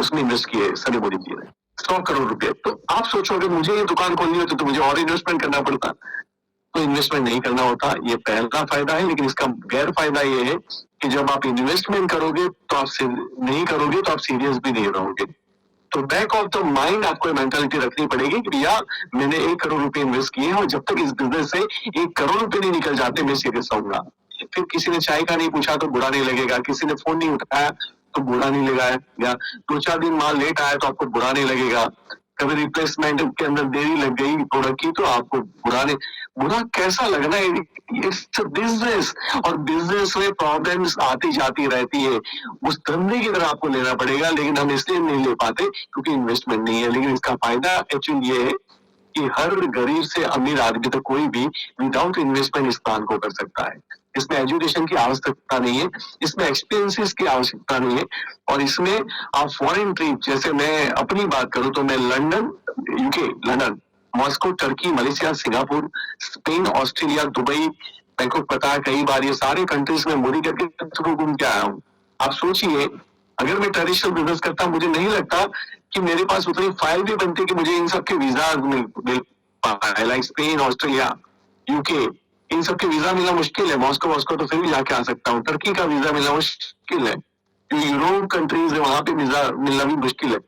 उसमें इन्वेस्ट किए सनी मोदी जी ने 100 करोड़ रुपए। तो आप सोचो अगर मुझे ये दुकान खोलनी होती तो मुझे और इन्वेस्टमेंट करना पड़ता, तो इन्वेस्टमेंट नहीं करना होता। ये पहला फायदा है। लेकिन इसका गैर फायदा ये है कि जब आप इन्वेस्टमेंट करोगे तो आप नहीं करोगे तो आप सीरियस भी नहीं रहोगे। तो बैक ऑफ द माइंड आपको मेंटालिटी रखनी पड़ेगी कि भैया मैंने 1 करोड़ रुपए इन्वेस्ट किए हैं और जब तक इस बिजनेस से 1 करोड़ रुपए नहीं निकल जाते मैं सीरियस रहूंगा। फिर किसी ने चाय का नहीं पूछा तो बुरा नहीं लगेगा, किसी ने फोन नहीं उठाया तो बुरा नहीं लगेगा, या 2-4 दिन माल लेट आया तो आपको बुरा नहीं लगेगा, कभी रिप्लेसमेंट के अंदर देरी लग गई प्रोडक्ट की तो आपको बुरा कैसा लगना है। इट्स बिजनेस, और बिजनेस में प्रॉब्लम्स आती जाती रहती है। उस धंधे की तरह आपको लेना पड़ेगा, लेकिन हम इसलिए नहीं ले पाते क्योंकि इन्वेस्टमेंट नहीं है। लेकिन इसका फायदा एक्चुअली ये है कि हर गरीब से अमीर आदमी तक कोई भी विदाउट इन्वेस्टमेंट इस प्लान को कर सकता है। इसमें एजुकेशन की आवश्यकता नहीं है, इसमें एक्सपीरियंसेस की आवश्यकता नहीं है, और इसमें आप फॉरेन ट्रिप, जैसे मैं अपनी बात करूं तो मैं London, UK, London, Moscow, Turkey, Malaysia, Singapore, Spain, Australia, Dubai, Bangkok, पता है कई बार ये सारे कंट्रीज में मोदी करके थ्रू घूम के आया हूँ। आप सोचिए अगर मैं ट्रेडिशनल बिजनेस करता मुझे नहीं लगता कि मेरे पास उतनी फाइल भी बनती कि मुझे इन सब के वीजा मिल पाए, लाइक स्पेन, ऑस्ट्रेलिया, यूके, इन सब के वीजा मिलना मुश्किल है। मॉस्को तो फिर भी जाके आ सकता हूँ, टर्की का वीजा मिलना मुश्किल है, यूरोप कंट्रीज है वहां पे वीजा मिलना भी मुश्किल है।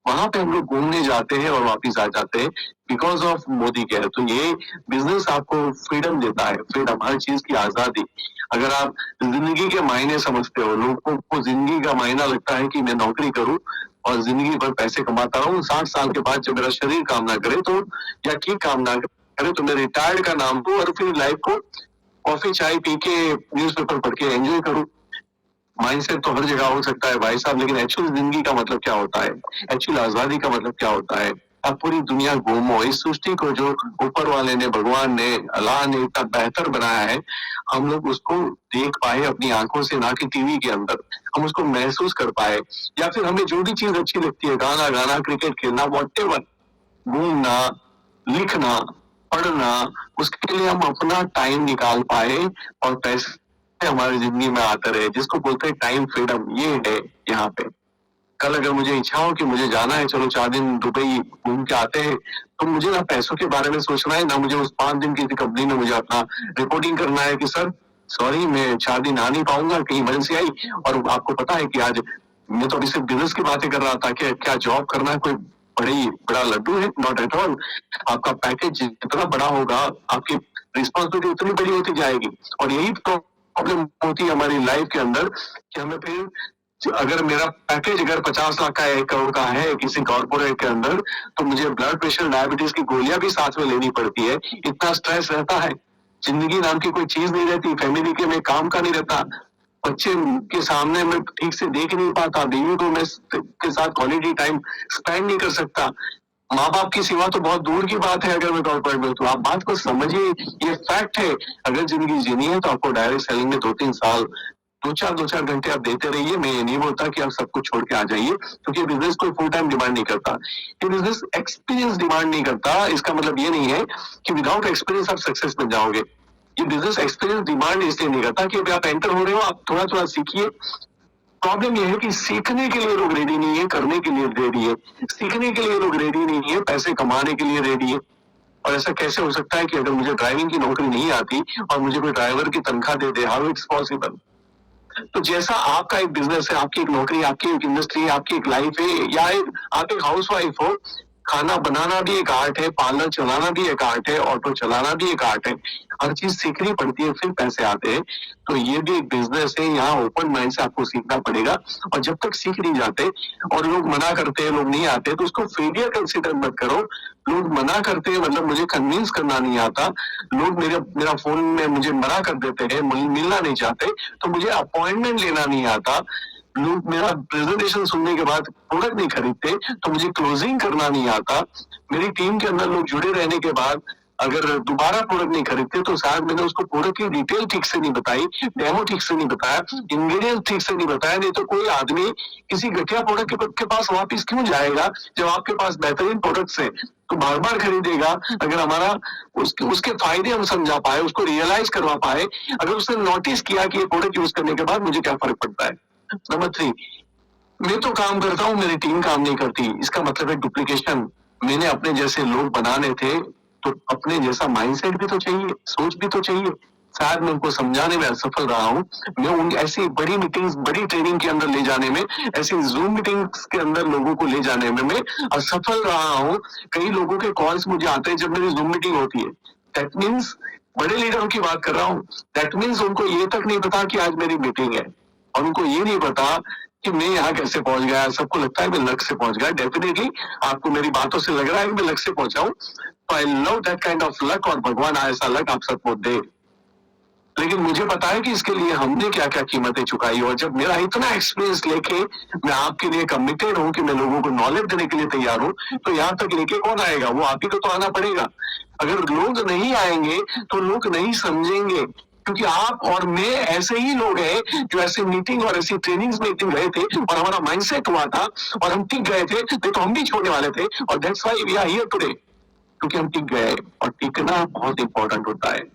वहां पे हम लोग घूमने जाते हैं और वापिस आ जाते हैं बिकॉज ऑफ मोदी केयर। तो ये बिजनेस आपको फ्रीडम देता है, फ्रीडम, हर चीज की आजादी। अगर आप जिंदगी के मायने समझते हो, लोगों को जिंदगी का मायना लगता है कि मैं नौकरी करूं और जिंदगी भर पैसे कमाता रहूं, 60 साल के बाद जब मेरा शरीर काम ना करे तो, या ठीक काम ना करे तो मैं रिटायर्ड का नाम दूं और फिर लाइफ को कॉफी चाय पी के न्यूज़पेपर पढ़ के एंजॉय करूं। माइंडसेट तो हर जगह हो सकता है भाई साहब, लेकिन एक्चुअल जिंदगी का मतलब क्या होता है, एक्चुअल आजादी का मतलब क्या होता है। आप पूरी दुनिया घूमो, इस सृष्टि को जो ऊपर वाले ने, भगवान ने, अल्लाह ने इतना बेहतर बनाया है, हम लोग उसको देख पाए अपनी आंखों से, ना कि टीवी के अंदर, हम उसको महसूस कर पाए। या फिर हमें जो भी चीज अच्छी लगती है, गाना गाना, क्रिकेट खेलना, वॉटेवर, घूमना, लिखना, पढ़ना, उसके लिए हम अपना टाइम निकाल पाए और पैसे हमारी जिंदगी में आता रहे, जिसको बोलते हैं टाइम फ्रीडम, ये है यहाँ पे। कल अगर मुझे इच्छा हो कि मुझे जाना है, चलो 4 दिन दुबई घूम के आते हैं, तो मुझे ना पैसों के बारे में सोचना है, ना मुझे उस 5 दिन की कंपनी में मुझे अपना रिपोर्टिंग करना है कि सर सॉरी मैं 4 दिन आ नहीं पाऊंगा, कहीं इमरजेंसी आई। और आपको पता है कि आज मैं तो अभी सिर्फ बिजनेस की बातें कर रहा था कि क्या जॉब करना कोई बड़ा लड्डू है, नॉट एट ऑल। आपका पैकेज जितना बड़ा होगा आपकी रिस्पॉन्सिबिलिटी उतनी बड़ी होती जाएगी, और यही प्रॉब्लम होती है हमारी लाइफ के अंदर कि हमें फिर, अगर मेरा पैकेज अगर 50 लाख का 1 करोड़ का है किसी कॉर्पोरेट के अंदर, तो मुझे ब्लड प्रेशर, डायबिटीज की गोलियां भी साथ में लेनी पड़ती है, इतना स्ट्रेस रहता है, जिंदगी नाम की कोई चीज नहीं रहती, फैमिली के में काम का नहीं रहता, बच्चे के सामने मैं ठीक से देख नहीं पाता, बीवी को मैं के साथ क्वालिटी टाइम स्पेंड नहीं कर सकता, माँ बाप की सिवा तो बहुत दूर की बात है अगर मैं कॉर्पोरेट में। तो आप बात को समझिए, ये फैक्ट है। अगर जिंदगी जीनी है तो आपको डायरेक्ट सेलिंग में 2-3 साल, 2-4 घंटे आप देते रहिए। मैं ये नहीं बोलता कि आप सब कुछ छोड़ के आ जाइए, क्योंकि बिजनेस कोई फुल टाइम डिमांड नहीं करता, ये बिजनेस एक्सपीरियंस डिमांड नहीं करता। इसका मतलब ये नहीं है कि विदाउट एक्सपीरियंस आप सक्सेस बन जाओगे। ये बिजनेस एक्सपीरियंस डिमांड इसलिए नहीं करता कि अभी आप एंटर हो रहे हो, आप थोड़ा थोड़ा सीखिए। प्रॉब्लम यह है कि सीखने के लिए लोग रेडी नहीं है, करने के लिए रेडी है। सीखने के लिए लोग रेडी नहीं है, पैसे कमाने के लिए रेडी है। और ऐसा कैसे हो सकता है कि अगर मुझे ड्राइविंग की नौकरी नहीं आती और मुझे कोई ड्राइवर की तनख्वाह दे दे, हाउ इट्स पॉसिबल। तो जैसा आपका एक बिजनेस है, आपकी एक नौकरी, आपकी एक इंडस्ट्री है, आपकी एक लाइफ है, या आप एक हाउस वाइफ हो, खाना बनाना भी एक आर्ट है, पार्लर चलाना भी एक आर्ट है, ऑटो चलाना भी एक आर्ट है। हर चीज सीखनी पड़ती है, फिर पैसे आते हैं। तो ये भी एक बिजनेस है, यहाँ ओपन माइंड से आपको सीखना पड़ेगा। और जब तक सीख नहीं जाते और लोग मना करते हैं, लोग नहीं आते, तो उसको फेलियर कंसिडर मत करो। लोग मना करते हैं मतलब मुझे कन्विंस करना नहीं आता, लोग मेरा फोन में मुझे मना कर देते हैं, मिलना नहीं चाहते, तो मुझे अपॉइंटमेंट लेना नहीं आता, लोग मेरा प्रेजेंटेशन सुनने के बाद प्रोडक्ट नहीं खरीदते, तो मुझे क्लोजिंग करना नहीं आता, मेरी टीम के अंदर लोग जुड़े रहने के बाद अगर दोबारा प्रोडक्ट नहीं खरीदते तो शायद मैंने उसको प्रोडक्ट की डिटेल ठीक से नहीं बताई, डेमो ठीक से नहीं बताया, इंग्रेडिएंट ठीक से नहीं बताया। नहीं तो कोई आदमी किसी घटिया प्रोडक्ट के पास वापस क्यों जाएगा जब आपके पास बेहतरीन प्रोडक्ट्स है, तो बार बार खरीदेगा। अगर हमारा उसके फायदे हम समझा पाए, उसको रियलाइज करवा पाए, अगर उसने नोटिस किया कि ये प्रोडक्ट यूज करने के बाद मुझे क्या फर्क पड़ता है। नंबर 3, मैं तो काम करता हूँ, मेरी टीम काम नहीं करती, इसका मतलब है डुप्लीकेशन। मैंने अपने जैसे लोग बनाने थे, तो अपने जैसा माइंडसेट भी तो चाहिए, सोच भी तो चाहिए। शायद मैं उनको समझाने में असफल रहा हूँ। मैं उन ऐसी बड़ी मीटिंग्स, बड़ी ट्रेनिंग के अंदर ले जाने में, ऐसी जूम मीटिंग्स के अंदर लोगों को ले जाने में मैं असफल रहा हूँ। कई लोगों के कॉल्स मुझे आते हैं जब मेरी जूम मीटिंग होती है। दैट मीन्स बड़े लीडरों की बात कर रहा हूँ। दैट मीन्स उनको ये तक नहीं पता कि आज मेरी मीटिंग है, और उनको ये नहीं पता कि मैं यहाँ कैसे पहुंच गया। सबको लगता है मैं लक्ष्य से पहुंच गया। डेफिनेटली आपको मेरी बातों से लग रहा है कि मैं लक्ष्य से पहुंचा हूँ। तो I love that kind of luck, और भगवान ऐसा लक आप सबको दे। लेकिन मुझे पता है कि इसके लिए हमने क्या क्या कीमतें चुकाई, और जब मेरा इतना एक्सपीरियंस लेके मैं आपके लिए कमिटेड हूँ कि मैं लोगों को नॉलेज देने के लिए तैयार हूँ, तो यहाँ तक लेके कौन आएगा? वो आप ही को तो आना पड़ेगा। अगर लोग नहीं आएंगे तो लोग नहीं समझेंगे, क्योंकि आप और मैं ऐसे ही लोग हैं जो ऐसे मीटिंग और ऐसी ट्रेनिंग्स में इतने गए थे और हमारा माइंडसेट हुआ था और हम टिक गए थे, तो हम भी छोड़ने वाले थे। और that's why we are here today, क्योंकि हम टिक गए। और टिकना बहुत इंपॉर्टेंट होता है।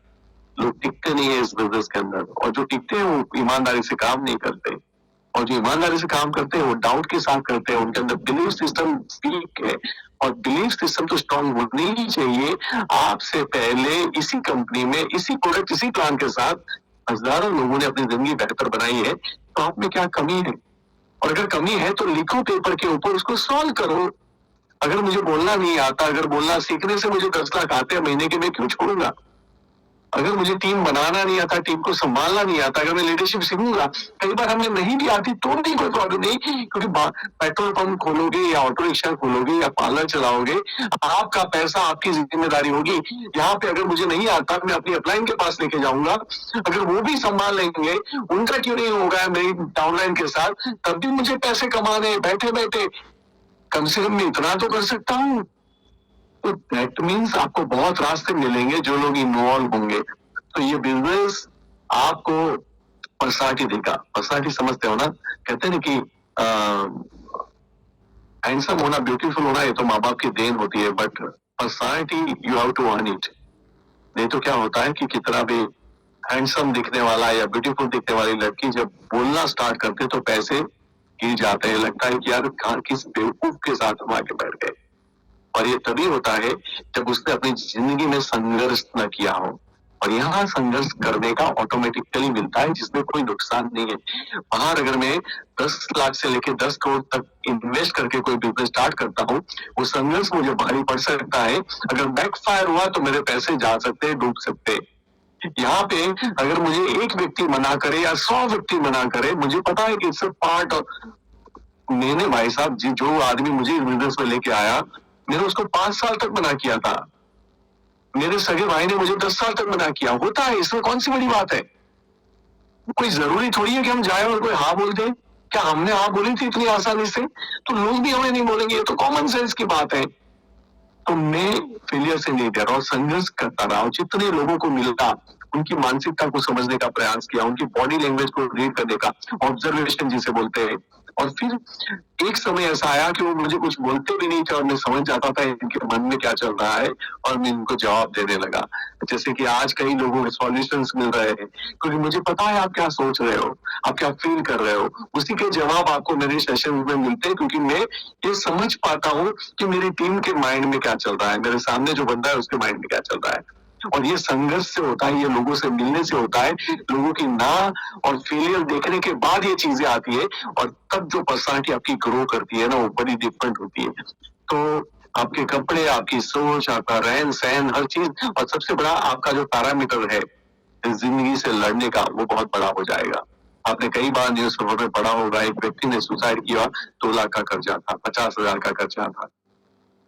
लोग टिकते नहीं है इस बिजनेस के अंदर, और जो टिकते हैं वो ईमानदारी से काम नहीं करते, और जो ईमानदारी से काम करते हैं वो डाउट के साथ करते हैं। उनके अंदर बिलीफ सिस्टम वीक है, और बिलीफ सिस्टम तो स्ट्रांग होनी ही चाहिए। आपसे पहले इसी कंपनी में, इसी प्रोडक्ट, इसी प्लान के साथ हजारों लोगों ने अपनी जिंदगी बेहतर बनाई है। तो आप में क्या कमी है? और अगर कमी है तो लिखो पेपर के ऊपर, उसको सॉल्व करो। अगर मुझे बोलना नहीं आता, अगर बोलना सीखने से मुझे 10 लाख आते हैं महीने के, मैं क्यों छोड़ूंगा? अगर मुझे टीम बनाना नहीं आता, टीम को संभालना नहीं आता, अगर मैं लीडरशिप सीखूंगा, कई बार हमें नहीं भी आती तो भी कोई प्रॉब्लम नहीं, क्योंकि पेट्रोल पंप खोलोगे या ऑटो रिक्शा खोलोगे या पार्लर चलाओगे, आपका पैसा, आपकी जिम्मेदारी होगी। यहाँ पे अगर मुझे नहीं आता, मैं अपनी अपलाइन के पास लेके जाऊंगा, अगर वो भी संभाल लेंगे, उनका क्यों नहीं होगा मेरी डाउनलाइन के साथ, तब भी मुझे पैसे कमाने बैठे बैठे, कम से कम मैं इतना तो कर सकता हूँ। तो दैट मीन्स आपको बहुत रास्ते मिलेंगे जो लोग इन्वॉल्व होंगे। तो ये बिजनेस आपको पर्सनालिटी देगा। पर्सनालिटी समझते हो ना? कहते हैं ना कि हैंडसम होना, ब्यूटीफुल होना, ये तो माँ बाप की देन होती है, but personality you have to earn it. नहीं तो क्या होता है कि कितना भी हैंडसम दिखने वाला या ब्यूटीफुल दिखने वाली लड़की जब बोलना स्टार्ट करते तो पैसे गिर जाते हैं। लगता है कि यार किस बेवकूफ के साथ हम आके बैठ गए। और ये तभी होता है जब उसने अपनी जिंदगी में संघर्ष न किया हो। और यहाँ संघर्ष करने का ऑटोमेटिकली मिलता है, जिसमें कोई नुकसान नहीं है। बाहर अगर मैं 10 लाख से लेकर 10 करोड़ तक इन्वेस्ट करके कोई बिजनेस स्टार्ट करता हूँ, वो संघर्ष मुझे भारी पड़ सकता है। अगर बैकफायर हुआ तो मेरे पैसे जा सकते हैं, डूब सकते हैं। यहाँ पे अगर मुझे एक व्यक्ति मना करे या 100 व्यक्ति मना करे, मुझे पता है कि इट्स अ पार्ट ऑफ। मैंने भाई साहब जो आदमी मुझे इस बिजनेस में लेके आया, मैंने उसको 5 साल तक मना किया था। मेरे सगे भाई ने मुझे 10 साल तक मना किया। होता है, इसमें कौन सी बड़ी बात है? कोई जरूरी थोड़ी है कि हम जाए और कोई हाँ बोल दे। क्या हमने हाँ बोली थी इतनी आसानी से? तो लोग भी हमें नहीं बोलेंगे, ये तो कॉमन सेंस की बात है। तो मैं फेलियर से नहीं डरा और संघर्ष करता रहा, और जितने लोगों को मिला उनकी मानसिकता को समझने का प्रयास किया, उनकी बॉडी लैंग्वेज को रीड करने का, ऑब्जर्वेशन जिसे बोलते हैं। और फिर एक समय ऐसा आया कि वो मुझे कुछ बोलते भी नहीं थे और मैं समझ जाता था इनके मन में क्या चल रहा है, और मैं इनको जवाब देने लगा। जैसे कि आज कई लोगों के सॉल्यूशंस मिल रहे हैं, क्योंकि मुझे पता है आप क्या सोच रहे हो, आप क्या फील कर रहे हो। उसी के जवाब आपको मेरे सेशन में मिलते हैं, क्योंकि मैं ये समझ पाता हूँ कि मेरी टीम के माइंड में क्या चल रहा है, मेरे सामने जो बंदा है उसके माइंड में क्या चल रहा है। और ये संघर्ष से होता है, ये लोगों से मिलने से होता है, लोगों की ना और फेलियर देखने के बाद ये चीजें आती है, और तब जो पर्सनालिटी आपकी ग्रो करती है ना, वो बड़ी डिफरेंट होती है। तो आपके कपड़े, आपकी सोच, आपका रहन सहन, हर चीज, और सबसे बड़ा आपका जो पैरामीटर है जिंदगी से लड़ने का, वो बहुत बड़ा हो जाएगा। आपने कई बार न्यूज पेपर में पढ़ा होगा, एक व्यक्ति ने सुसाइड किया, 2 लाख का कर्जा था, 50,000 का कर्जा था।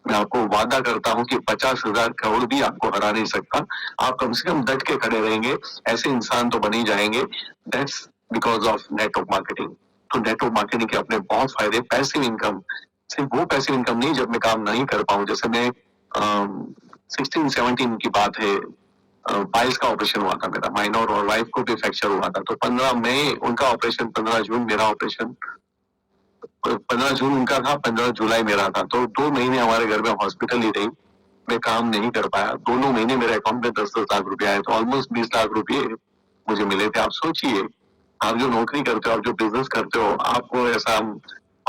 मैं आपको वादा करता हूं कि 50,000 करोड़ भी आपको हरा नहीं सकता। आप कम से कम डट के खड़े रहेंगे, ऐसे इंसान तो बन ही जाएंगे। That's because of network marketing. तो नेटवर्क मार्केटिंग के अपने बहुत फायदे। पैसिव इनकम, सिर्फ वो पैसिव इनकम नहीं जब मैं काम नहीं कर पाऊं। जैसे मैं 16-17 की बात है, पाइल्स का ऑपरेशन हुआ था मेरा, माइनर, और वाइफ को भी फ्रैक्चर हुआ था। तो 15 मई उनका ऑपरेशन, 15 जून मेरा ऑपरेशन। 15 जून उनका था, 15 जुलाई मेरा था। तो 2 महीने हमारे घर में हॉस्पिटल ही रही, मैं काम नहीं कर पाया। दोनों महीने मेरे अकाउंट में 10-10 लाख रुपए आए, तो ऑलमोस्ट 20 लाख रुपए मुझे मिले थे। आप सोचिए, आप जो नौकरी करते हो, आप जो बिजनेस करते हो, आपको ऐसा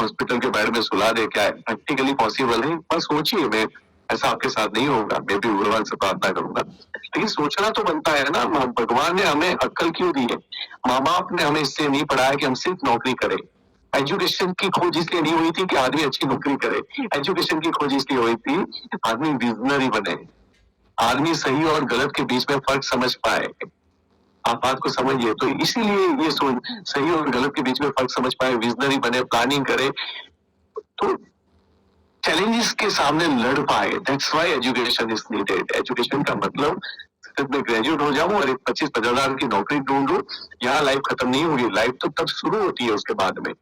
हॉस्पिटल के बेड में सुला दे, क्या प्रैक्टिकली पॉसिबल है? बस सोचिए, मैं ऐसा आपके साथ नहीं होगा, मैं भी भगवान से प्रार्थना करूंगा, लेकिन सोचना तो बनता है ना। भगवान ने हमें अक्ल क्यों दी है? माँ बाप ने हमें इसलिए नहीं पढ़ाया कि हम सिर्फ नौकरी करें। एजुकेशन की खोज इसलिए नहीं हुई थी कि आदमी अच्छी नौकरी करे, एजुकेशन की खोज इसलिए हुई थी आदमी विजनरी बने, आदमी सही और गलत के बीच में फर्क समझ पाए। आप बात को समझिए, तो इसीलिए ये सोच, सही और गलत के बीच में फर्क समझ पाए, विजनरी बने, प्लानिंग करे, तो चैलेंजेस के सामने लड़ पाए। That's why education is needed. Education का मतलब सिर्फ मैं ग्रेजुएट हो जाऊं और एक 25-50 हजार की नौकरी ढूंढ लूं, यहाँ लाइफ खत्म नहीं होगी। लाइफ तो तब शुरू होती है उसके बाद में,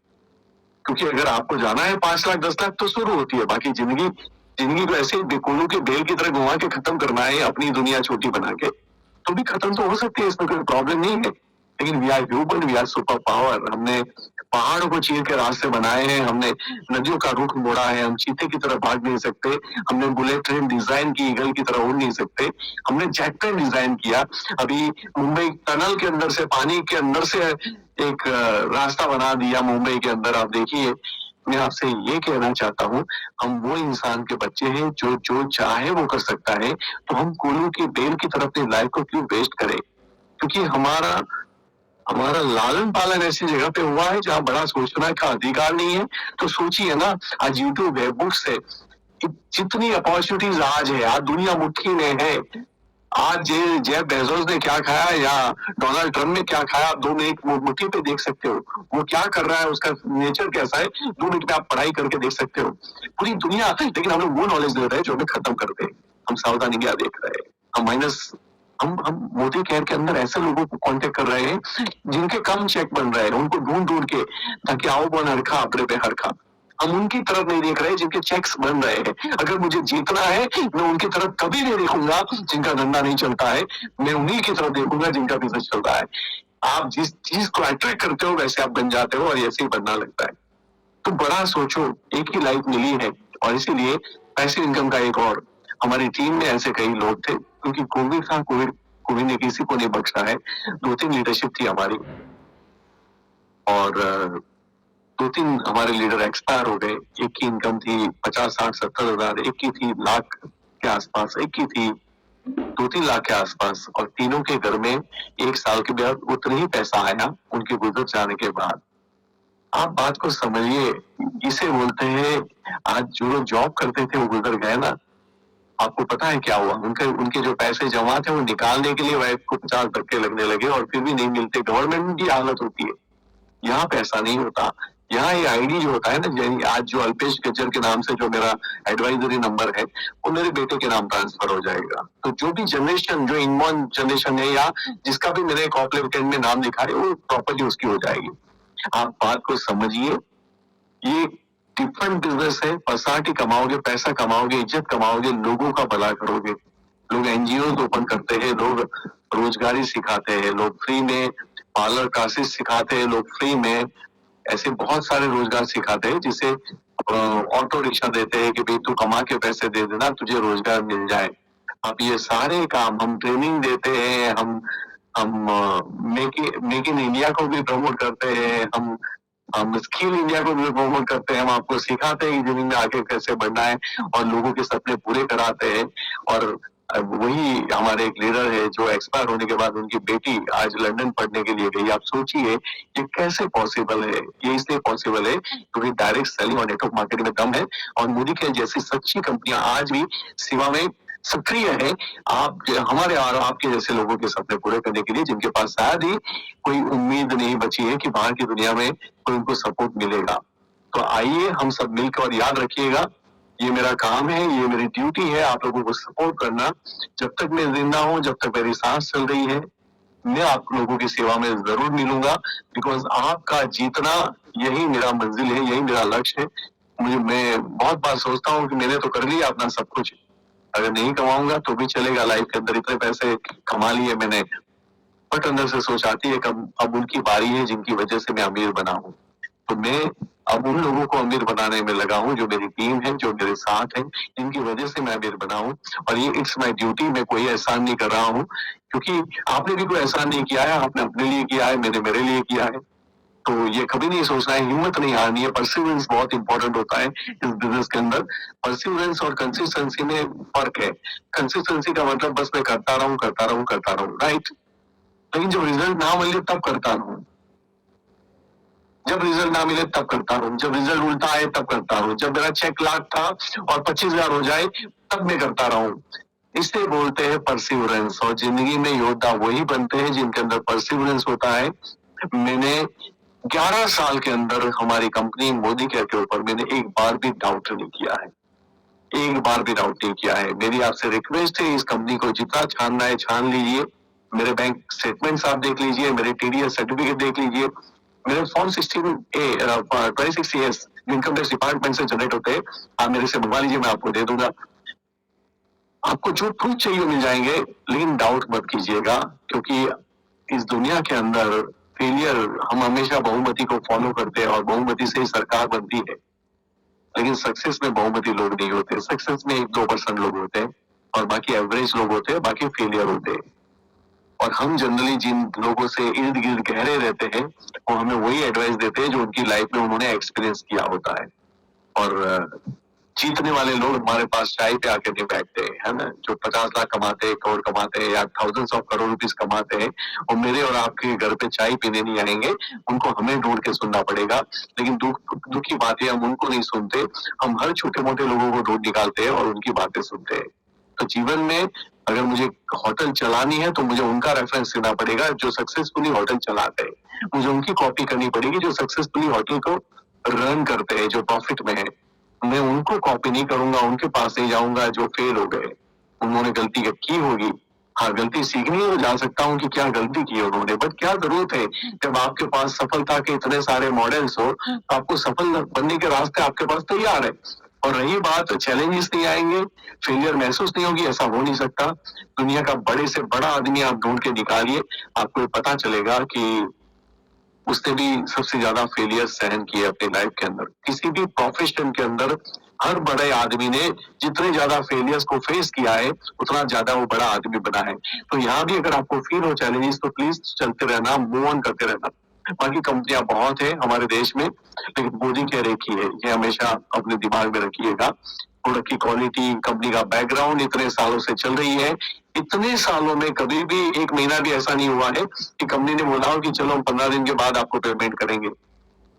क्योंकि अगर आपको जाना है 5 लाख 10 लाख तो शुरू होती है, बाकी जिंदगी जिंदगी को ऐसे बेकोलू के बेल की तरह घुमा के खत्म करना है अपनी दुनिया छोटी बना के, तो भी खत्म तो हो सकती है, इसमें कोई प्रॉब्लम नहीं है। लेकिन we are human, we are super power. हमने पहाड़ों को चीर के रास्ते बनाए हैं, हमने नदियों का रुख मोड़ा है, हम चीते की तरह भाग नहीं सकते, हमने बुलेट ट्रेन डिजाइन की, ईगल की तरह उड़ नहीं सकते, हमने जेट ट्रेन डिजाइन किया। अभी मुंबई टनल के अंदर से, पानी के अंदर से एक रास्ता बना दिया मुंबई के अंदर। आप देखिए, मैं आपसे ये कहना चाहता हूँ, हम वो इंसान के बच्चे हैं जो जो चाहे वो कर सकता है, तो हम कोलू की बेल की तरफ अपनी लाइफ को क्यों वेस्ट करें? क्योंकि हमारा हमारा लालन पालन ऐसी जगह पे हुआ है जहाँ बड़ा सोचने का अधिकार नहीं है। तो सोचिए ना, आज यूट्यूब है, बुक्स है, जितनी अपॉर्चुनिटीज आज है, आज दुनिया मुट्ठी में है। आज जेफ बेजोस ने क्या खाया या डोनाल्ड ट्रम्प ने क्या खाया, आप 2 मिनट मुट्ठी पे देख सकते हो। वो क्या कर रहा है, उसका नेचर कैसा है, 2 मिनट में आप पढ़ाई करके देख सकते हो। पूरी दुनिया, लेकिन हम लोग वो नॉलेज दे रहे हैं जो हमें खत्म कर दे। हम सावधानी क्या देख रहे हैं, हम माइनस, हम मोदी केयर के अंदर ऐसे लोगों को कांटेक्ट कर रहे हैं जिनके कम चेक बन रहे हैं, उनको ढूंढ ढूंढ के, ताकि आओ बन हरखा अपने पे हरखा। हम उनकी तरफ नहीं देख रहे जिनके चेक्स बन रहे हैं। अगर मुझे जीतना है, मैं उनकी तरफ कभी नहीं देखूंगा जिनका धंधा नहीं चलता है, मैं उन्हीं की तरफ देखूंगा जिनका बिजनेस चलता है। आप जिस चीज को अट्रैक्ट करते हो वैसे आप बन जाते हो, और ऐसे ही बनना लगता है। तो बड़ा सोचो, एक ही लाइफ मिली है, और इसीलिए पैसिव इनकम का एक और, हमारी टीम में ऐसे कई लोग थे, क्योंकि कोविड था, कोविड ने किसी को नहीं बख्शा है। 2-3 लीडरशिप थी हमारी, और 2-3 हमारे लीडर एक्सपायर हो गए। एक की इनकम थी 50-60-70 हजार, एक की थी लाख के आसपास, एक की थी 2-3 लाख के आसपास, और तीनों के घर में 1 साल के बाद उतना ही पैसा आया उनके गुजर जाने के बाद। आप बात को समझिए, इसे बोलते हैं, आज जो लोग जॉब करते थे वो गुजर गए ना, आपको पता है क्या हुआ? उनके जो पैसे जमा थे वो निकालने के लिए वाइफ को 50 धक्के लगने लगे, और फिर भी नहीं मिलते। गवर्नमेंट की हालत होती है, यहाँ पैसा नहीं होता। यहाँ ये आईडी जो होता है ना, आज जो अल्पेश गज्जर के नाम से जो मेरा एडवाइजरी नंबर है, वो मेरे बेटे के नाम ट्रांसफर हो जाएगा। तो जो भी जनरेशन, जो इनबॉर्न जनरेशन है, या जिसका भी मेरे कॉपरेटिव में नाम लिखा है, वो प्रॉपर्टी उसकी हो जाएगी। आप बात को समझिए, ये डिफरेंट बिजनेस है। पर्सनालिटी कमाओगे, पैसा कमाओगे, इज्जत कमाओगे, लोगों का भला करोगे। लोग एनजीओ ओपन करते हैं, लोग रोजगारी सिखाते हैं, लोग फ्री में पार्लर क्लासेस सिखाते हैं, लोग फ्री में ऐसे बहुत सारे रोजगार सिखाते हैं, जिसे ऑटो रिक्शा देते हैं कि भाई तू कमा के पैसे दे देना, तुझे रोजगार मिल जाए। अब ये सारे काम हम ट्रेनिंग देते हैं, हम मेक इन इंडिया को भी प्रमोट करते हैं, हम स्किल इंडिया को भी प्रमोट करते हैं, हम आपको सिखाते हैं कि जिंदगी में आगे कैसे बढ़ना है, और लोगों के सपने पूरे कराते हैं। और वही हमारे एक लीडर है जो एक्सपायर होने के बाद उनकी बेटी आज लंदन पढ़ने के लिए गई। आप सोचिए ये कैसे पॉसिबल है? ये इसलिए पॉसिबल है क्योंकि डायरेक्ट सेलिंग और नेटवर्क मार्केटिंग में दम है, और मोदी के जैसी सच्ची कंपनियां आज भी सेवा में सक्रिय है। आप हमारे और आपके जैसे लोगों के सपने पूरे करने के लिए, जिनके पास शायद ही कोई उम्मीद नहीं बची है कि बाहर की दुनिया में कोई उनको सपोर्ट मिलेगा। तो आइए हम सब मिलकर, और याद रखिएगा, ये मेरा काम है, ये मेरी ड्यूटी है आप लोगों को सपोर्ट करना। जब तक मैं जिंदा हूँ, जब तक मेरी सांस चल रही है, मैं आप लोगों की सेवा में जरूर मिलूंगा, बिकॉज आपका जीतना यही मेरा मंजिल है, यही मेरा लक्ष्य है। मैं बहुत बार सोचता हूँ कि मैंने तो कर लिया अपना सब कुछ, अगर नहीं कमाऊंगा तो भी चलेगा, लाइफ के अंदर इतने पैसे कमा लिए मैंने, बट अंदर से सोच आती है कि अब उनकी बारी है जिनकी वजह से मैं अमीर बना हूँ। तो मैं अब उन लोगों को अमीर बनाने में लगा हूँ, जो मेरी टीम है, जो मेरे साथ है, जिनकी वजह से मैं अमीर बना हूँ। और ये इट्स माय ड्यूटी, मैं कोई एहसान नहीं कर रहा हूँ, क्योंकि आपने भी कोई एहसान नहीं किया है, आपने अपने लिए किया है, मैंने मेरे लिए किया है। तो ये कभी नहीं सोचना है, हिम्मत नहीं हारनी है, परसिवरेंस बहुत इंपॉर्टेंट होता है इस बिजनेस के अंदर। परसिवरेंस और कंसिस्टेंसी में फर्क है। कंसिस्टेंसी का मतलब बस मैं करता रहूं, राइट। लेकिन जब रिजल्ट ना मिले तब करता रहूं, जब रिजल्ट ना मिले तब करता रहूं, जब रिजल्ट उल्टा आए तब करता रहूं, जब मेरा चेक लाख था और 25,000 हो जाए तब मैं करता रहूं। इसे बोलते हैं परसिवरेंस। और जिंदगी में योद्धा वही बनते हैं जिनके अंदर परसिवरेंस होता है। मैंने 11 साल के अंदर हमारी कंपनी मोदी केयर के ऊपर मैंने एक बार भी डाउट नहीं किया है, एक बार भी डाउट नहीं किया है। मेरी आपसे रिक्वेस्ट है, इस कंपनी को जितना छानना है छान लीजिए। मेरे बैंक स्टेटमेंट्स आप देख लीजिए, मेरे टीडीएस सर्टिफिकेट देख लीजिए, मेरे फॉर्म 26 इनकम टैक्स डिपार्टमेंट से जनरेट होते हैं। आप मेरे से मंगवा लीजिए, मैं आपको दे दूंगा। आपको जो प्रूफ चाहिए मिल जाएंगे, लेकिन डाउट मत कीजिएगा, क्योंकि इस दुनिया के अंदर फेलियर, हम हमेशा बहुमति को फॉलो करते हैं और बहुमति से ही सरकार बनती है। लेकिन सक्सेस में बहुमति लोग नहीं होते, सक्सेस में 1-2% लोग होते हैं और बाकी एवरेज लोग होते हैं, बाकी फेलियर होते हैं। और हम जनरली जिन लोगों से इर्द गिर्द गहरे रहते हैं, वो हमें वही एडवाइस देते हैं जो उनकी लाइफ में उन्होंने एक्सपीरियंस किया होता है। और जीतने वाले लोग हमारे पास चाय पे आके नहीं बैठते, है ना, जो 50 लाख कमाते हैं, करोड़ कमाते हैं या थाउजेंड्स ऑफ करोड़ रुपीस कमाते हैं, वो मेरे और आपके घर पे चाय पीने नहीं आएंगे, उनको हमें ढूंढ के सुनना पड़ेगा। लेकिन दुख की बात है, हम उनको नहीं सुनते, हम हर छोटे मोटे लोगों को ढूंढ निकालते हैं और उनकी बातें सुनते हैं। तो जीवन में अगर मुझे होटल चलानी है तो मुझे उनका रेफरेंस देना पड़ेगा जो सक्सेसफुली होटल चलाते हैं, मुझे उनकी कॉपी करनी पड़ेगी जो सक्सेसफुली होटल को रन करते हैं, जो प्रॉफिट में है। मैं उनको कॉपी नहीं करूंगा, उनके पास नहीं जाऊंगा जो फेल हो गए, उन्होंने गलती की होगी। हाँ, गलती सीखनी है तो जा सकता हूँ कि क्या गलती की उन्होंने, बट क्या जरूरत है, जब आपके पास सफलता के इतने सारे मॉडल्स हो तो आपको सफल बनने के रास्ते आपके पास तैयार है। और रही बात चैलेंजेस नहीं आएंगे, फेलियर महसूस नहीं होगी, ऐसा हो नहीं सकता। दुनिया का बड़े से बड़ा आदमी आप ढूंढ के निकालिए, आपको पता चलेगा कि उसने भी सबसे ज्यादा फेलियर सहन किए अपनी लाइफ के अंदर। किसी भी प्रोफेशन के अंदर हर बड़े आदमी ने जितने ज्यादा फेलियर्स को फेस किया है, उतना ज्यादा वो बड़ा आदमी बना है। तो यहाँ भी अगर आपको फील हो चैलेंजेस, तो प्लीज चलते रहना, मूव ऑन करते रहना। बाकी कंपनियां बहुत है हमारे देश में, लेकिन मोदी केयर एक ही है, ये हमेशा अपने दिमाग में रखिएगा। प्रोडक्ट की क्वालिटी, कंपनी का बैकग्राउंड इतने सालों से चल रही है। इतने सालों में कभी भी एक महीना भी ऐसा नहीं हुआ है कि कंपनी ने बोला हो कि चलो हम 15 दिन के बाद आपको पेमेंट करेंगे।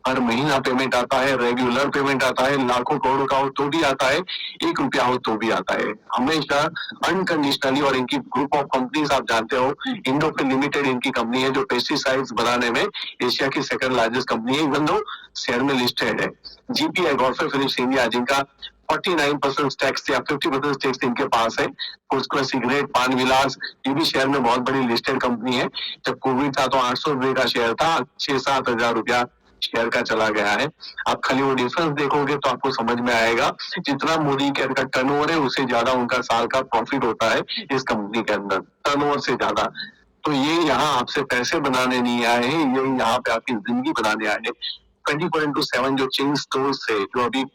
हर महीना पेमेंट आता है, रेगुलर पेमेंट आता है, लाखों करोड़ों का हो तो भी आता है, 1 रुपया हो तो भी आता है, हमेशा अनकंडीशनली। और इनकी ग्रुप ऑफ कंपनीज आप जानते हो, इंडोफिल लिमिटेड इनकी कंपनी है जो पेस्टिसाइड्स बनाने में एशिया की सेकंड लार्जेस्ट कंपनी है, इवन दो शेयर में लिस्टेड है। जीपीआई गॉडफ्रे फिलिप्स इंडिया, जिनका 49% टैक्स या 50% टैक्स इनके पास है। उसके सिगरेट, पान विलास, ये भी शेयर में बहुत बड़ी लिस्टेड कंपनी है। जब कोविड था तो 800 रुपए का शेयर था, 6-7 हजार रुपया शेयर का चला गया है। आप खाली वो डिफरेंस देखोगे तो आपको समझ में आएगा, जितना मोदी केयर का टर्नओवर है उससे ज्यादा उनका साल का प्रॉफिट होता है इस कंपनी के अंदर, टर्नओवर से ज्यादा। तो ये यहाँ आपसे पैसे बनाने नहीं आए हैं, ये यहाँ पे आपकी जिंदगी बनाने आए हैं। 24/7 जो चेन स्टोर है, जो अभी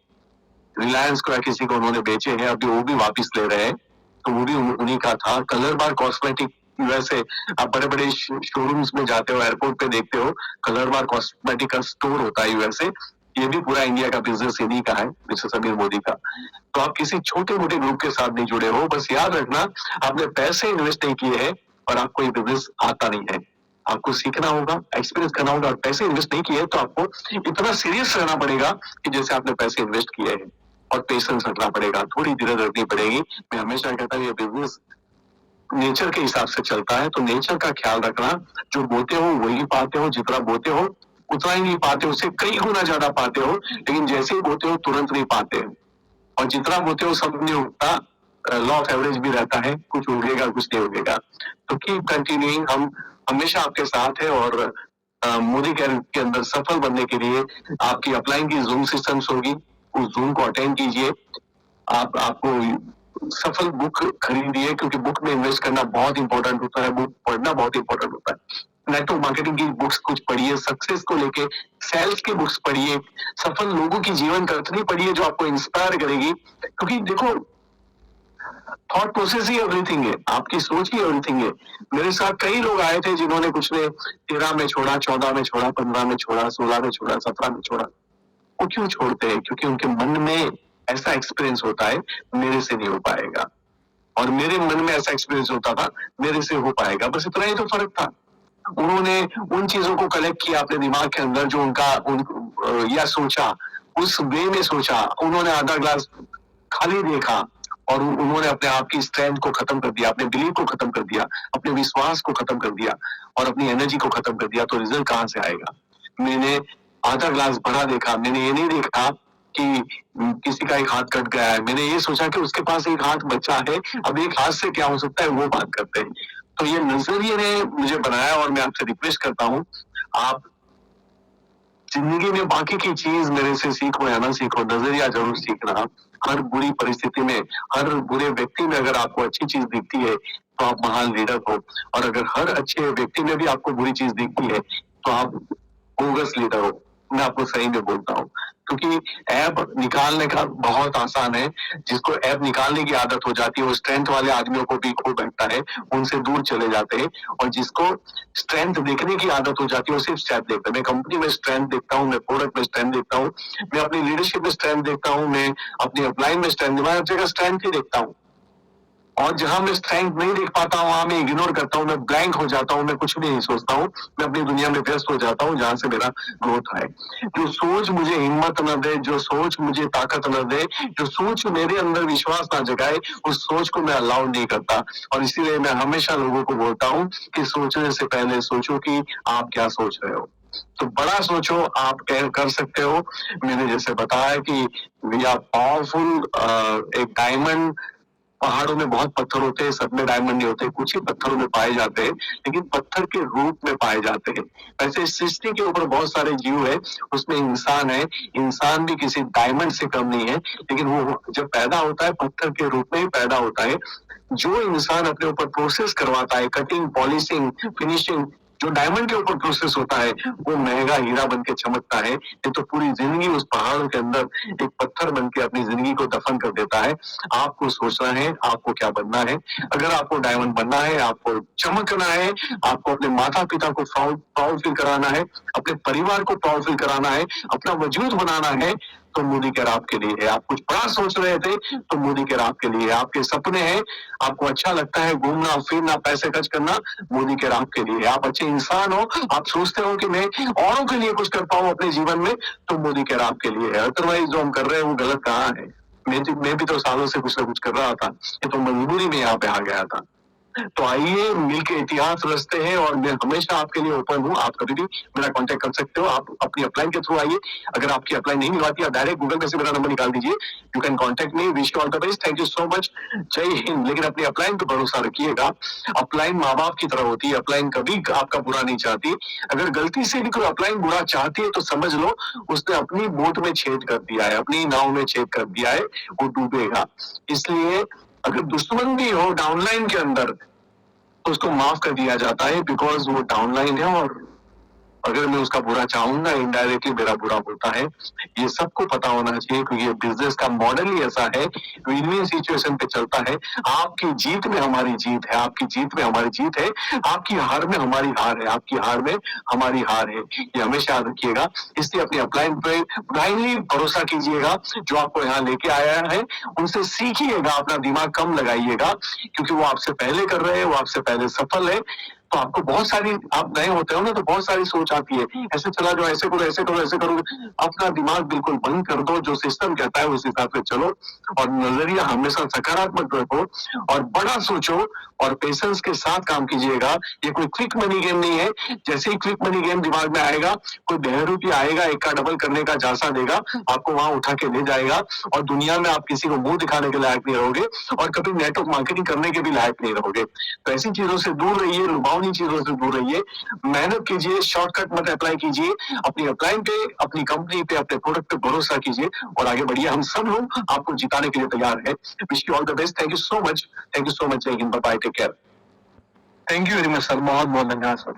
रिलायंस को या किसी को उन्होंने बेचे हैं, अभी वो भी वापस ले रहे हैं, तो वो भी उन्हीं का था। कलर बार कॉस्मेटिक, वैसे आप बड़े बड़े शोरूम्स में जाते हो, एयरपोर्ट पे देखते हो, कलर बार कॉस्मेटिक का स्टोर होता है यूएसए, ये भी पूरा इंडिया का बिजनेस इन्हीं का है, मिस्टर समीर मोदी का। तो आप किसी छोटे मोटे ग्रुप के साथ नहीं जुड़े हो, बस याद रखना आपने पैसे इन्वेस्ट नहीं किए हैं और आपको ये बिजनेस आता नहीं है। आपको सीखना होगा, एक्सपीरियंस करना होगा, और पैसे इन्वेस्ट नहीं किए तो आपको इतना सीरियस रहना पड़ेगा कि जैसे आपने पैसे इन्वेस्ट किए हैं, और पेशेंस रखना पड़ेगा, थोड़ी धीरज रखनी पड़ेगी। मैं हमेशा कहता हूँ ये बिजनेस नेचर के हिसाब से चलता है, तो नेचर का ख्याल रखना, जो बोते हो वही पाते हो, जितना बोते हो उतना ही नहीं पाते, उससे कई गुना ज्यादा पाते हो, लेकिन जैसे ही बोते हो तुरंत नहीं पाते, और जितना बोते हो सब नहीं उगता। लॉ ऑफ एवरेज भी रहता है, कुछ उगेगा कुछ नहीं उगेगा। तो कीप कंटिन्यूइंग, हम हमेशा आपके साथ है। और मोदी केयर के अंदर सफल बनने के लिए आपकी अपलाइन की जूम सिस्टम्स होगी, उस जूम को अटेंड कीजिए। आपको सफल बुक खरीदिए, क्योंकि बुक में इन्वेस्ट करना बहुत इंपॉर्टेंट होता है, बुक पढ़ना बहुत इंपॉर्टेंट होता है। नेटवर्क मार्केटिंग की बुक्स कुछ पढ़िए, सक्सेस को लेके सेल्स की बुक्स पढ़िए, सफल लोगों की जीवन कथनी पढ़िए जो आपको इंस्पायर करेगी। क्योंकि देखो, थॉट प्रोसेस ही एवरीथिंग है, आपकी सोच ही एवरीथिंग है। मेरे साथ कई लोग आए थे जिन्होंने कुछ ने 13 में छोड़ा, 14 में छोड़ा, 15 में छोड़ा, 16 में छोड़ा, 17 में छोड़ा। वो क्यों छोड़ते हैं? क्योंकि उनके मन में ऐसा एक्सपीरियंस होता है, मेरे से नहीं हो पाएगा, और मेरे मन में ऐसा एक्सपीरियंस होता था, मेरे से हो पाएगा। बस इतना ही तो फर्क था। उन्होंने उन चीजों को कलेक्ट किया अपने दिमाग के अंदर जो या सोचा, उस वे में सोचा। उन्होंने आधा ग्लास खाली देखा और उन्होंने अपने आप की स्ट्रेंथ को खत्म कर दिया, अपने बिलीव को खत्म कर दिया, अपने विश्वास को खत्म कर दिया और अपनी एनर्जी को खत्म कर दिया। तो रिजल्ट कहां से आएगा? मैंने आधा ग्लास भरा देखा, मैंने ये नहीं देखा कि किसी का एक हाथ कट गया है, मैंने ये सोचा कि उसके पास एक हाथ बचा है, अब एक हाथ से क्या हो सकता है वो बात करते हैं। तो ये नजरिए ने मुझे बनाया और मैं आपसे रिक्वेस्ट करता हूँ, आप जिंदगी में बाकी की चीज मेरे से सीखो या ना सीखो, नजरिया जरूर सीखना। हर बुरी परिस्थिति में, हर बुरे व्यक्ति में अगर आपको अच्छी चीज दिखती है तो आप महान लीडर हो, और अगर हर अच्छे व्यक्ति में भी आपको बुरी चीज दिखती है तो आप बोगस लीडर हो। मैं आपको सही में बोलता हूँ, क्योंकि ऐप निकालने का बहुत आसान है। जिसको ऐप निकालने की आदत हो जाती है वो स्ट्रेंथ वाले आदमियों को भी खो बैठता है, उनसे दूर चले जाते हैं। और जिसको स्ट्रेंथ देखने की आदत हो जाती है वो सिर्फ स्ट्रेंथ देखता है। मैं कंपनी में स्ट्रेंथ देखता हूँ, मैं प्रोडक्ट में स्ट्रेंथ देखता हूँ, मैं अपनी लीडरशिप में स्ट्रेंथ देखता हूँ, मैं अपनी अपलाइन में स्ट्रेंथ, मैं हर जगह स्ट्रेंथ ही देखता हूँ। और जहां मैं स्ट्रेंथ नहीं देख पाता हूँ वहां मैं इग्नोर करता हूँ, मैं ब्लैंक हो जाता हूँ, मैं कुछ भी नहीं सोचता हूँ, मैं अपनी दुनिया में व्यस्त हो जाता हूँ जहां से मेरा ग्रोथ आए। जो सोच मुझे हिम्मत न दे, जो सोच मुझे ताकत न दे, जो सोच मेरे अंदर विश्वास ना जगाए, उस सोच को मैं अलाउ नहीं करता। और इसीलिए मैं हमेशा लोगों को बोलता हूँ कि सोचने से पहले सोचो कि आप क्या सोच रहे हो। तो बड़ा सोचो, आप कर सकते हो। मैंने जैसे बताया कि वी आर पावरफुल। एक डायमंड, पहाड़ों में बहुत पत्थर होते हैं, सब में डायमंड नहीं होते, कुछ ही पत्थरों में पाए जाते हैं, लेकिन पत्थर के रूप में पाए जाते हैं। वैसे इस सृष्टि के ऊपर बहुत सारे जीव है, उसमें इंसान है, इंसान भी किसी डायमंड से कम नहीं है, लेकिन वो जब पैदा होता है पत्थर के रूप में ही पैदा होता है। जो इंसान अपने ऊपर प्रोसेस करवाता है, कटिंग, पॉलिशिंग, फिनिशिंग, जो डायमंड के ऊपर प्रोसेस होता है वो महंगा हीरा बन के चमकता है। ये तो पूरी जिंदगी उस पहाड़ों के अंदर एक पत्थर बन के अपनी जिंदगी को दफन कर देता है। आपको सोचना है आपको क्या बनना है। अगर आपको डायमंड बनना है, आपको चमकना है, आपको अपने माता पिता को प्राउड फील कराना है, अपने परिवार को प्राउड फील कराना है, अपना वजूद बनाना है, तो मोदी केयर आपके लिए है। आप कुछ बड़ा सोच रहे थे तो मोदी केयर आपके लिए है। आपके सपने हैं, आपको अच्छा लगता है घूमना फिरना, पैसे खर्च करना, मोदी केयर आपके लिए है। आप अच्छे इंसान हो, आप सोचते हो कि मैं औरों के लिए कुछ कर पाऊं अपने जीवन में, तो मोदी केयर आपके लिए है। अदरवाइज जो हम कर रहे हैं वो गलत कहाँ है। मैं भी तो सालों से कुछ ना कुछ कर रहा था, ये तो मजबूरी में यहाँ पे आ गया था। तो आइए मिलके इतिहास रचते हैं, और मैं हमेशा आपके लिए ओपन हूँ। आप कभी भी मेरा कांटेक्ट कर सकते हो। आप अपनी अपलाइन के थ्रू आइए। अगर आपकी अपलाइन नहीं मिलवाती आप डायरेक्ट गूगल पे से मेरा नंबर निकाल दीजिए। You can contact me. Wish you all the best. Thank you so much. जय हिंद। लेकिन अपनी अपलाइन पे भरोसा रखिएगा। अपलाइन माँ बाप की तरह होती है, अपलाइन कभी आपका बुरा नहीं चाहती। अगर गलती से भी कोई अपलाइन बुरा चाहती है तो समझ लो उसने अपनी बोट में छेद कर दिया है, अपनी नाव में छेद कर दिया है, वो डूबेगा। इसलिए अगर दुश्मन भी हो डाउनलाइन के अंदर तो उसको माफ कर दिया जाता है, बिकॉज वो डाउनलाइन है, और अगर मैं उसका बुरा चाहूंगा इनडायरेक्टली मेरा बुरा होता है। ये सबको पता होना चाहिए, क्योंकि बिजनेस का मॉडल ही ऐसा है, विन विन सिचुएशन पे चलता है। आपकी जीत में हमारी जीत है, आपकी जीत में हमारी जीत है, आपकी हार में हमारी हार है, आपकी हार में हमारी हार है। ये हमेशा याद रखिएगा। इसलिए अपनी अपलाइन पे ब्लाइंडली भरोसा कीजिएगा। जो आपको यहाँ लेके आया है उनसे सीखिएगा, अपना दिमाग कम लगाइएगा, क्योंकि वो आपसे पहले कर रहे हैं, वो आपसे पहले सफल है। तो आपको बहुत सारी, आप नए होते हो ना तो बहुत सारी सोच आती है, ऐसे चला जाओ, ऐसे करो, ऐसे करो, ऐसे करो। अपना दिमाग बिल्कुल बंद कर दो, जो सिस्टम कहता है उस हिसाब से चलो, और नजरिया हमेशा सकारात्मक रखो, और बड़ा सोचो, और पेशेंस के साथ काम कीजिएगा। ये कोई क्विक मनी गेम नहीं है। जैसे ही क्विक मनी गेम दिमाग में आएगा, कोई बहरूपी आएगा, एक का डबल करने का झांसा देगा, आपको वहां उठा के ले जाएगा, और दुनिया में आप किसी को मुंह दिखाने के लायक नहीं रहोगे, और कभी नेटवर्क मार्केटिंग करने के भी लायक नहीं रहोगे। तो ऐसी चीजों से दूर रहिए, लुभावनी चीजों से दूर रहिए, मेहनत कीजिए, शॉर्टकट मत अप्लाई कीजिए। अपनी अपलाइन पे, अपनी कंपनी पे, अपने प्रोडक्ट पे भरोसा कीजिए और आगे बढ़िए। हम सब लोग आपको जिताने के लिए तैयार है। Wish you all the best. Thank you so much. Thank you so much. जय हिंद। Bye, take care. Thank you very much sir. बहुत बहुत धन्यवाद सर।